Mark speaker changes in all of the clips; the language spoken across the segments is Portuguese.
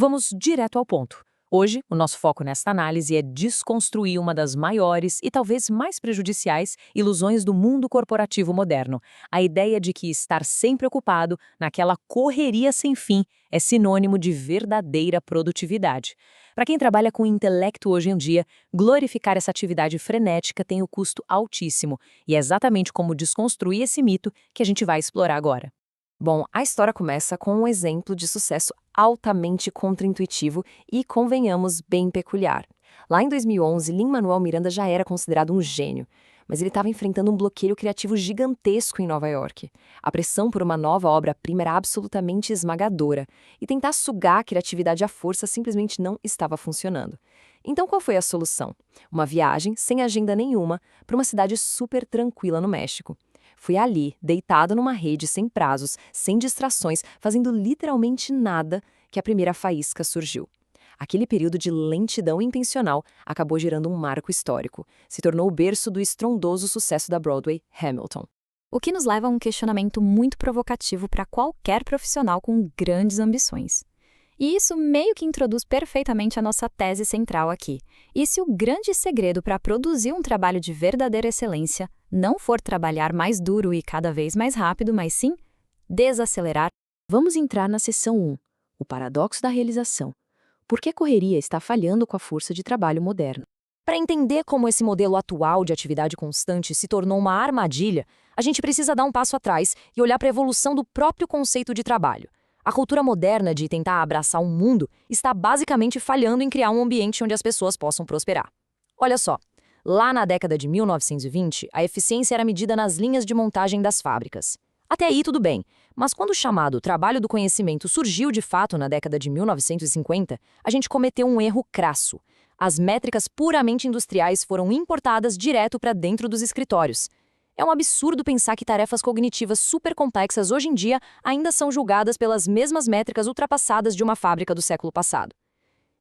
Speaker 1: Vamos direto ao ponto. Hoje, o nosso foco nesta análise é desconstruir uma das maiores e talvez mais prejudiciais ilusões do mundo corporativo moderno, a ideia de que estar sempre ocupado, naquela correria sem fim, é sinônimo de verdadeira produtividade. Para quem trabalha com intelecto hoje em dia, glorificar essa atividade frenética tem um custo altíssimo, e é exatamente como desconstruir esse mito que a gente vai explorar agora.
Speaker 2: Bom, a história começa com um exemplo de sucesso altamente contraintuitivo e, convenhamos, bem peculiar. Lá em 2011, Lin-Manuel Miranda já era considerado um gênio, mas ele estava enfrentando um bloqueio criativo gigantesco em Nova York. A pressão por uma nova obra-prima era absolutamente esmagadora, e tentar sugar a criatividade à força simplesmente não estava funcionando. Então qual foi a solução? Uma viagem, sem agenda nenhuma, para uma cidade super tranquila no México. Fui ali, deitado numa rede sem prazos, sem distrações, fazendo literalmente nada, que a primeira faísca surgiu. Aquele período de lentidão intencional acabou gerando um marco histórico. Se tornou o berço do estrondoso sucesso da Broadway, Hamilton.
Speaker 3: O que nos leva a um questionamento muito provocativo para qualquer profissional com grandes ambições. E isso meio que introduz perfeitamente a nossa tese central aqui. E se o grande segredo para produzir um trabalho de verdadeira excelência não for trabalhar mais duro e cada vez mais rápido, mas sim desacelerar?
Speaker 4: Vamos entrar na seção 1, o paradoxo da realização. Por que a correria está falhando com a força de trabalho moderno?
Speaker 2: Para entender como esse modelo atual de atividade constante se tornou uma armadilha, a gente precisa dar um passo atrás e olhar para a evolução do próprio conceito de trabalho. A cultura moderna de tentar abraçar o mundo está basicamente falhando em criar um ambiente onde as pessoas possam prosperar. Olha só, lá na década de 1920, a eficiência era medida nas linhas de montagem das fábricas. Até aí tudo bem, mas quando o chamado trabalho do conhecimento surgiu de fato na década de 1950, a gente cometeu um erro crasso. As métricas puramente industriais foram importadas direto para dentro dos escritórios. É um absurdo pensar que tarefas cognitivas supercomplexas hoje em dia ainda são julgadas pelas mesmas métricas ultrapassadas de uma fábrica do século passado.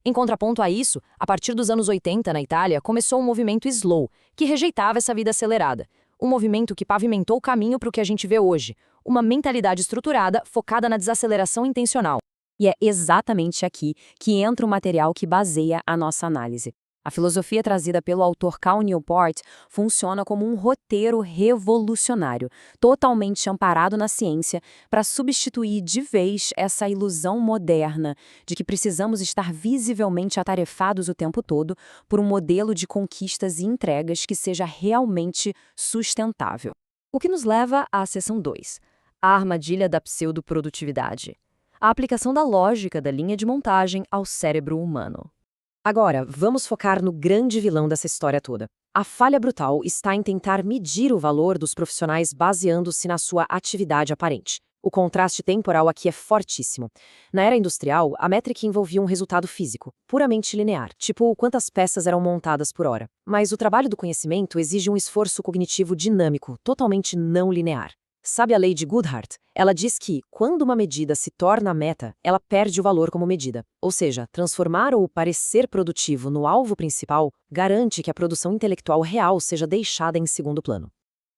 Speaker 2: Em contraponto a isso, a partir dos anos 80, na Itália, começou um movimento slow, que rejeitava essa vida acelerada. Um movimento que pavimentou o caminho para o que a gente vê hoje, uma mentalidade estruturada focada na desaceleração intencional.
Speaker 4: E é exatamente aqui que entra o material que baseia a nossa análise. A filosofia trazida pelo autor Cal Newport funciona como um roteiro revolucionário, totalmente amparado na ciência, para substituir de vez essa ilusão moderna de que precisamos estar visivelmente atarefados o tempo todo por um modelo de conquistas e entregas que seja realmente sustentável. O que nos leva à seção 2, a armadilha da pseudoprodutividade. A aplicação da lógica da linha de montagem ao cérebro humano. Agora, vamos focar no grande vilão dessa história toda. A falha brutal está em tentar medir o valor dos profissionais baseando-se na sua atividade aparente. O contraste temporal aqui é fortíssimo. Na era industrial, a métrica envolvia um resultado físico, puramente linear, tipo quantas peças eram montadas por hora. Mas o trabalho do conhecimento exige um esforço cognitivo dinâmico, totalmente não linear. Sabe a lei de Goodhart? Ela diz que, quando uma medida se torna meta, ela perde o valor como medida. Ou seja, transformar o parecer produtivo no alvo principal garante que a produção intelectual real seja deixada em segundo plano.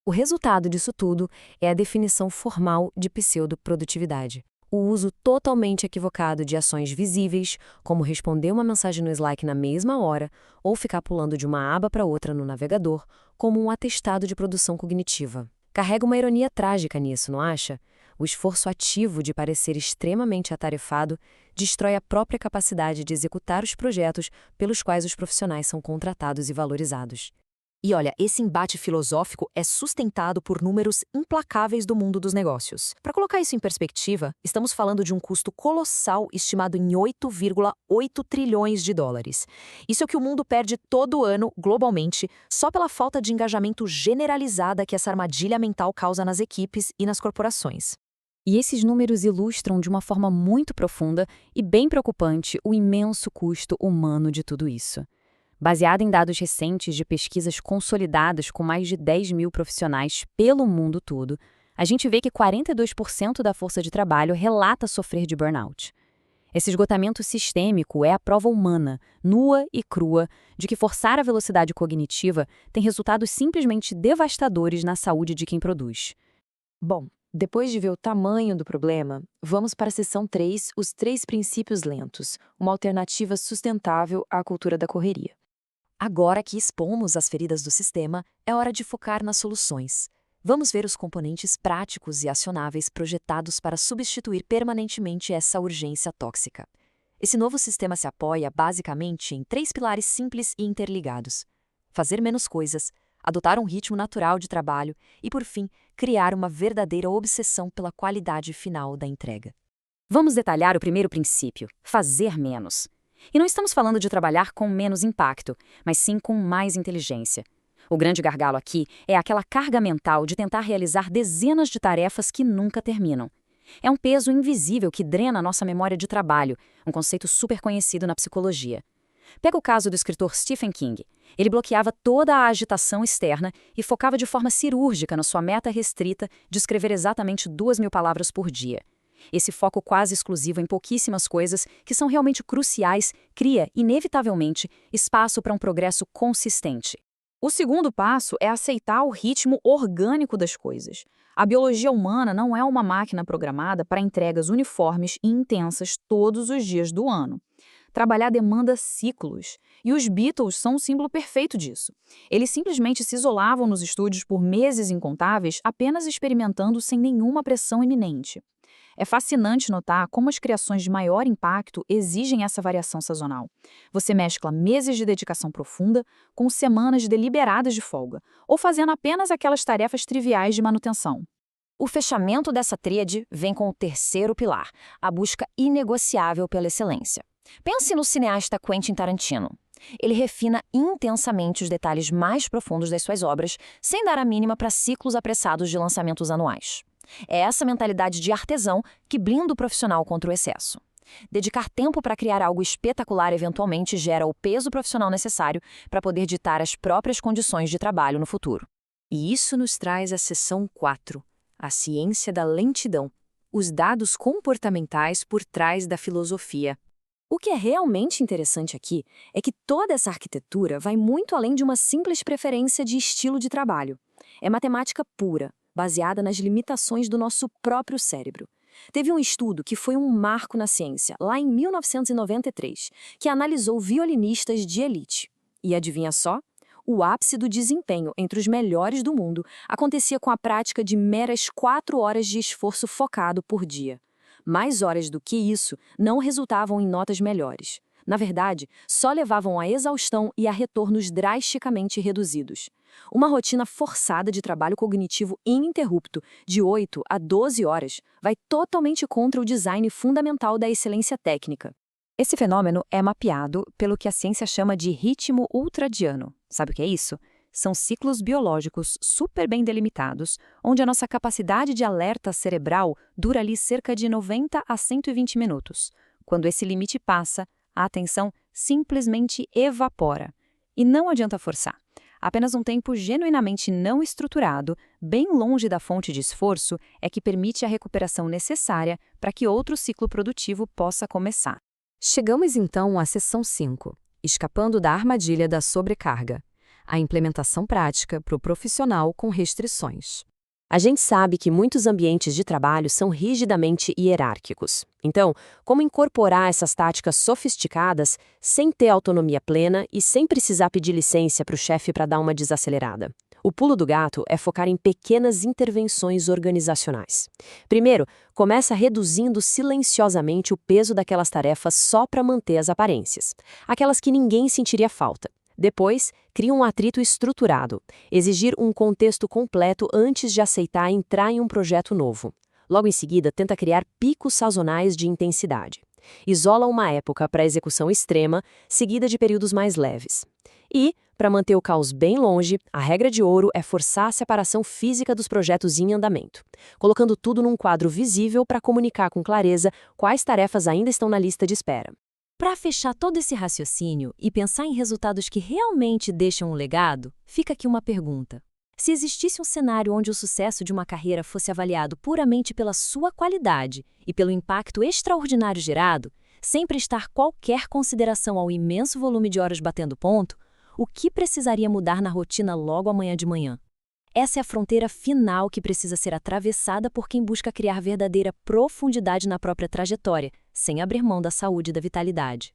Speaker 2: O resultado disso tudo é a definição formal de pseudoprodutividade. O uso totalmente equivocado de ações visíveis, como responder uma mensagem no Slack na mesma hora, ou ficar pulando de uma aba para outra no navegador, como um atestado de produção cognitiva. Carrega uma ironia trágica nisso, não acha? O esforço ativo de parecer extremamente atarefado destrói a própria capacidade de executar os projetos pelos quais os profissionais são contratados e valorizados. E olha, esse embate filosófico é sustentado por números implacáveis do mundo dos negócios. Para colocar isso em perspectiva, estamos falando de um custo colossal estimado em 8,8 trilhões de dólares. Isso é o que o mundo perde todo ano, globalmente, só pela falta de engajamento generalizada que essa armadilha mental causa nas equipes e nas corporações.
Speaker 3: E esses números ilustram de uma forma muito profunda e bem preocupante o imenso custo humano de tudo isso. Baseado em dados recentes de pesquisas consolidadas com mais de 10 mil profissionais pelo mundo todo, a gente vê que 42% da força de trabalho relata sofrer de burnout. Esse esgotamento sistêmico é a prova humana, nua e crua, de que forçar a velocidade cognitiva tem resultados simplesmente devastadores na saúde de quem produz.
Speaker 2: Bom, Depois de ver o tamanho do problema, vamos para a seção 3, os 3 princípios lentos, uma alternativa sustentável à cultura da correria. Agora que expomos as feridas do sistema, é hora de focar nas soluções. Vamos ver os componentes práticos e acionáveis projetados para substituir permanentemente essa urgência tóxica. Esse novo sistema se apoia basicamente em 3 pilares simples e interligados: fazer menos coisas, adotar um ritmo natural de trabalho e, por fim, criar uma verdadeira obsessão pela qualidade final da entrega.
Speaker 3: Vamos detalhar o primeiro princípio: fazer menos. E não estamos falando de trabalhar com menos impacto, mas sim com mais inteligência. O grande gargalo aqui é aquela carga mental de tentar realizar dezenas de tarefas que nunca terminam. É um peso invisível que drena a nossa memória de trabalho, um conceito super conhecido na psicologia. Pega o caso do escritor Stephen King. Ele bloqueava toda a agitação externa e focava de forma cirúrgica na sua meta restrita de escrever exatamente 2.000 palavras por dia. Esse foco quase exclusivo em pouquíssimas coisas, que são realmente cruciais, cria, inevitavelmente, espaço para um progresso consistente.
Speaker 5: O segundo passo é aceitar o ritmo orgânico das coisas. A biologia humana não é uma máquina programada para entregas uniformes e intensas todos os dias do ano. Trabalhar demanda ciclos, e os Beatles são um símbolo perfeito disso. Eles simplesmente se isolavam nos estúdios por meses incontáveis, apenas experimentando sem nenhuma pressão iminente. É fascinante notar como as criações de maior impacto exigem essa variação sazonal. Você mescla meses de dedicação profunda com semanas deliberadas de folga, ou fazendo apenas aquelas tarefas triviais de manutenção.
Speaker 2: O fechamento dessa tríade vem com o terceiro pilar, a busca inegociável pela excelência. Pense no cineasta Quentin Tarantino. Ele refina intensamente os detalhes mais profundos das suas obras, sem dar a mínima para ciclos apressados de lançamentos anuais. É essa mentalidade de artesão que blinda o profissional contra o excesso. Dedicar tempo para criar algo espetacular eventualmente gera o peso profissional necessário para poder ditar as próprias condições de trabalho no futuro.
Speaker 4: E isso nos traz a seção 4, a ciência da lentidão, os dados comportamentais por trás da filosofia. O que é realmente interessante aqui é que toda essa arquitetura vai muito além de uma simples preferência de estilo de trabalho. É matemática pura, baseada nas limitações do nosso próprio cérebro. Teve um estudo que foi um marco na ciência, lá em 1993, que analisou violinistas de elite. E adivinha só? O ápice do desempenho entre os melhores do mundo acontecia com a prática de meras 4 horas de esforço focado por dia. Mais horas do que isso não resultavam em notas melhores. Na verdade, só levavam à exaustão e a retornos drasticamente reduzidos. Uma rotina forçada de trabalho cognitivo ininterrupto, de 8 a 12 horas, vai totalmente contra o design fundamental da excelência técnica.
Speaker 3: Esse fenômeno é mapeado pelo que a ciência chama de ritmo ultradiano. Sabe o que é isso? São ciclos biológicos super bem delimitados, onde a nossa capacidade de alerta cerebral dura ali cerca de 90 a 120 minutos. Quando esse limite passa, a atenção simplesmente evapora. E não adianta forçar. Apenas um tempo genuinamente não estruturado, bem longe da fonte de esforço, é que permite a recuperação necessária para que outro ciclo produtivo possa começar.
Speaker 2: Chegamos então à seção 5, escapando da armadilha da sobrecarga. A implementação prática para o profissional com restrições.
Speaker 4: A gente sabe que muitos ambientes de trabalho são rigidamente hierárquicos. Então, como incorporar essas táticas sofisticadas sem ter autonomia plena e sem precisar pedir licença para o chefe para dar uma desacelerada? O pulo do gato é focar em pequenas intervenções organizacionais. Primeiro, começa reduzindo silenciosamente o peso daquelas tarefas só para manter as aparências, aquelas que ninguém sentiria falta. Depois, cria um atrito estruturado, exigir um contexto completo antes de aceitar entrar em um projeto novo. Logo em seguida, tenta criar picos sazonais de intensidade. Isola uma época para execução extrema, seguida de períodos mais leves. E, para manter o caos bem longe, a regra de ouro é forçar a separação física dos projetos em andamento, colocando tudo num quadro visível para comunicar com clareza quais tarefas ainda estão na lista de espera.
Speaker 2: Para fechar todo esse raciocínio e pensar em resultados que realmente deixam um legado, fica aqui uma pergunta. Se existisse um cenário onde o sucesso de uma carreira fosse avaliado puramente pela sua qualidade e pelo impacto extraordinário gerado, sem prestar qualquer consideração ao imenso volume de horas batendo ponto, o que precisaria mudar na rotina logo amanhã de manhã? Essa é a fronteira final que precisa ser atravessada por quem busca criar verdadeira profundidade na própria trajetória, sem abrir mão da saúde e da vitalidade.